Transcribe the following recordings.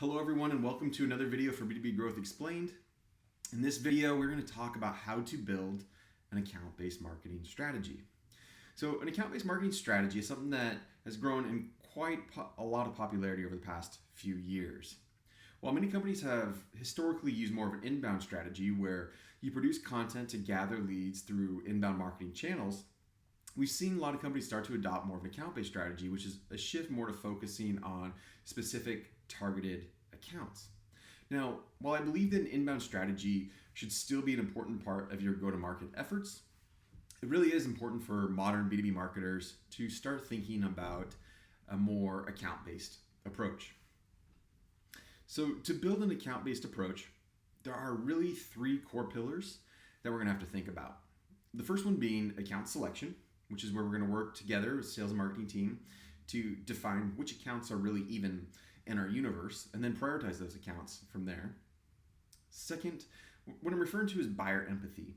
Hello everyone and welcome to another video for B2B Growth Explained. In this video, we're going to talk about how to build an account-based marketing strategy. So an account-based marketing strategy is something that has grown in quite a lot of popularity over the past few years. While many companies have historically used more of an inbound strategy where you produce content to gather leads through inbound marketing channels, we've seen a lot of companies start to adopt more of an account-based strategy, which is a shift more to focusing on specific targeted accounts. Now, while I believe that an inbound strategy should still be an important part of your go-to-market efforts, it really is important for modern B2B marketers to start thinking about a more account-based approach. So to build an account-based approach, there are really three core pillars that we're going to have to think about. The first one being account selection, which is where we're going to work together with sales and marketing team to define which accounts are really even in our universe and then prioritize those accounts from there. Second, what I'm referring to is buyer empathy.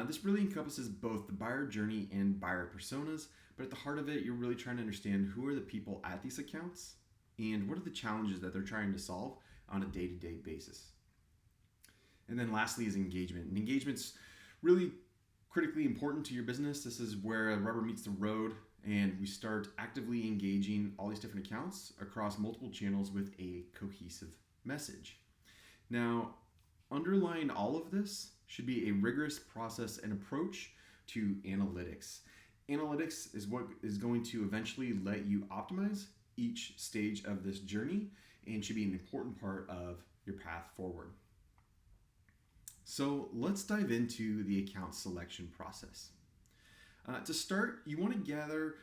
This really encompasses both the buyer journey and buyer personas, but at the heart of it, you're really trying to understand who are the people at these accounts and what are the challenges that they're trying to solve on a day-to-day basis. And then lastly is engagement. And engagement's really critically important to your business. This is where the rubber meets the road and we start actively engaging all these different accounts across multiple channels with a cohesive message. Now, underlying all of this should be a rigorous process and approach to analytics. Analytics is what is going to eventually let you optimize each stage of this journey and should be an important part of your path forward. So let's dive into the account selection process. To start, you want to gather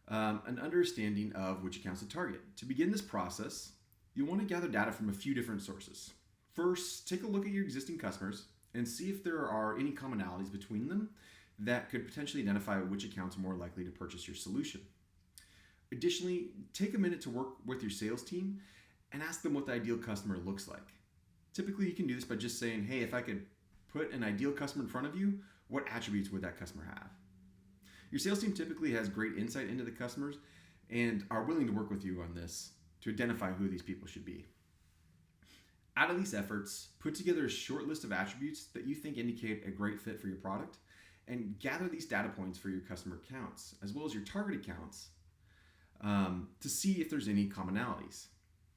an understanding of which accounts to target. To begin this process, you'll want to gather data from a few different sources. First, take a look at your existing customers and see if there are any commonalities between them that could potentially identify which accounts are more likely to purchase your solution. Additionally, take a minute to work with your sales team and ask them what the ideal customer looks like. Typically, you can do this by just saying, hey, if I could put an ideal customer in front of you, what attributes would that customer have? Your sales team typically has great insight into the customers and are willing to work with you on this to identify who these people should be. Out of these efforts, put together a short list of attributes that you think indicate a great fit for your product and gather these data points for your customer accounts as well as your target accounts to see if there's any commonalities.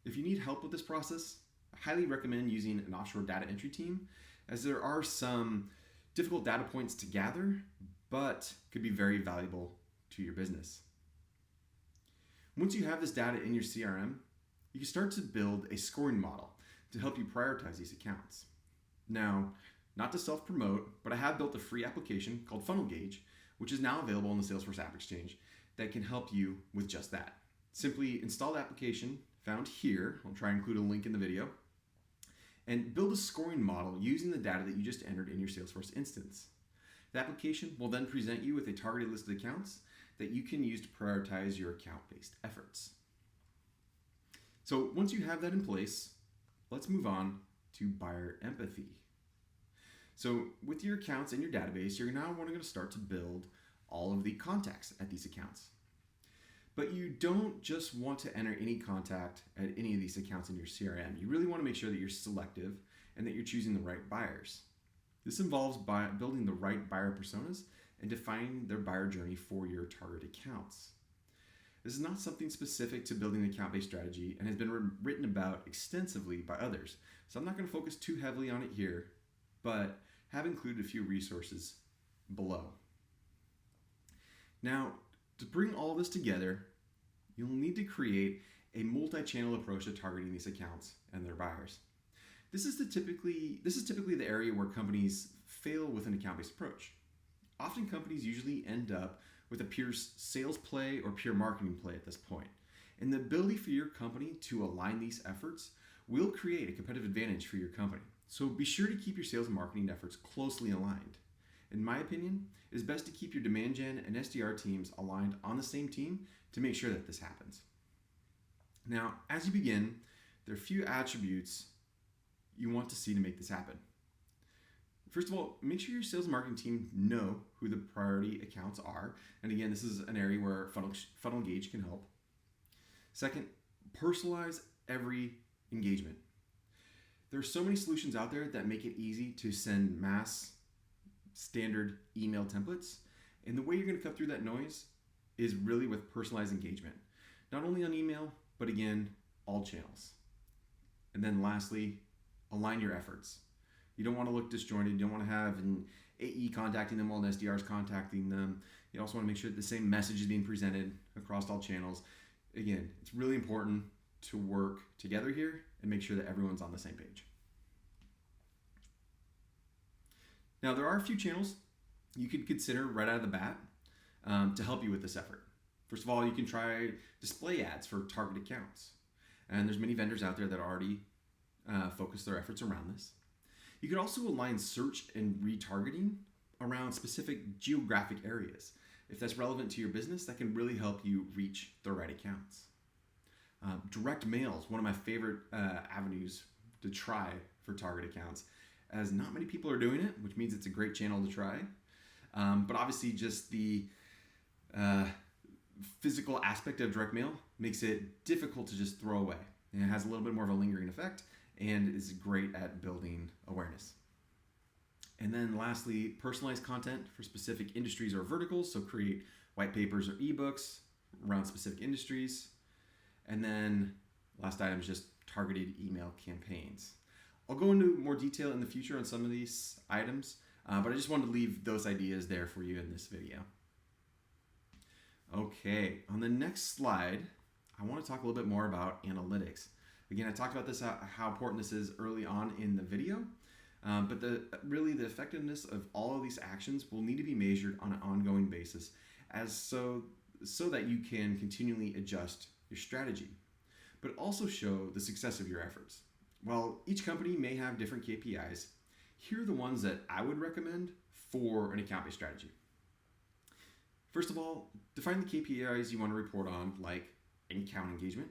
If you need help with this process, I highly recommend using an offshore data entry team as there are some difficult data points to gather but could be very valuable to your business. Once you have this data in your CRM, you can start to build a scoring model to help you prioritize these accounts. Now, not to self-promote, but I have built a free application called Funnel Gauge, which is now available on the Salesforce App Exchange that can help you with just that. Simply install the application found here. I'll try and include a link in the video and build a scoring model using the data that you just entered in your Salesforce instance. The application will then present you with a targeted list of accounts that you can use to prioritize your account-based efforts. So once you have that in place, let's move on to buyer empathy. So with your accounts in your database, you're now going to start to build all of the contacts at these accounts. But you don't just want to enter any contact at any of these accounts in your CRM. You really want to make sure that you're selective and that you're choosing the right buyers. This involves building the right buyer personas and defining their buyer journey for your target accounts. This is not something specific to building an account-based strategy and has been written about extensively by others. So I'm not going to focus too heavily on it here, but have included a few resources below. Now, to bring all this together, you'll need to create a multi-channel approach to targeting these accounts and their buyers. This is typically the area where companies fail with an account-based approach. Often companies usually end up with a pure sales play or pure marketing play at this point. And the ability for your company to align these efforts will create a competitive advantage for your company. So be sure to keep your sales and marketing efforts closely aligned. In my opinion, it is best to keep your demand gen and SDR teams aligned on the same team to make sure that this happens. Now, as you begin, there are a few attributes you want to see to make this happen. First of all, make sure your sales and marketing team know who the priority accounts are. And again, this is an area where Funnel Gauge can help. Second, personalize every engagement. There are so many solutions out there that make it easy to send mass standard email templates. And the way you're going to cut through that noise is really with personalized engagement, not only on email, but again, all channels. And then lastly, align your efforts. You don't want to look disjointed. You don't want to have an AE contacting them while an SDR is contacting them. You also want to make sure that the same message is being presented across all channels. Again, it's really important to work together here and make sure that everyone's on the same page. Now, there are a few channels you could consider right out of the bat to help you with this effort. First of all, you can try display ads for target accounts. And there's many vendors out there that already focus their efforts around this. You could also align search and retargeting around specific geographic areas. If that's relevant to your business, that can really help you reach the right accounts. Direct mail is one of my favorite avenues to try for target accounts, as not many people are doing it, which means it's a great channel to try. But obviously just the physical aspect of direct mail makes it difficult to just throw away. And it has a little bit more of a lingering effect and is great at building awareness. And then lastly, personalized content for specific industries or verticals. So create white papers or ebooks around specific industries. And then last item is just targeted email campaigns. I'll go into more detail in the future on some of these items, but I just wanted to leave those ideas there for you in this video. Okay, on the next slide, I want to talk a little bit more about analytics. Again, I talked about this, how important this is early on in the video, but the effectiveness of all of these actions will need to be measured on an ongoing basis so that you can continually adjust your strategy, but also show the success of your efforts. While each company may have different KPIs, here are the ones that I would recommend for an account-based strategy. First of all, define the KPIs you want to report on, like account engagement.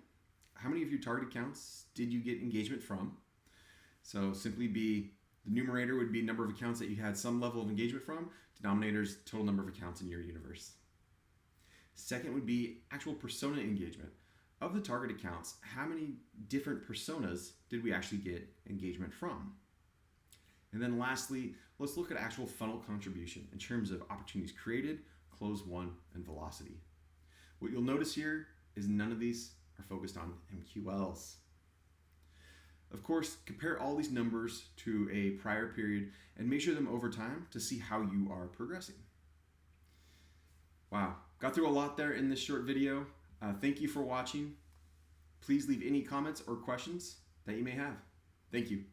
How many of your target accounts did you get engagement from? So simply the numerator would be number of accounts that you had some level of engagement from, denominator's total number of accounts in your universe. Second would be actual persona engagement. Of the target accounts, how many different personas did we actually get engagement from? And then lastly, let's look at actual funnel contribution in terms of opportunities created, close won, and velocity. What you'll notice here is none of these are focused on MQLs. Of course, compare all these numbers to a prior period and measure them over time to see how you are progressing. Wow, got through a lot there in this short video. Thank you for watching. Please leave any comments or questions that you may have. Thank you.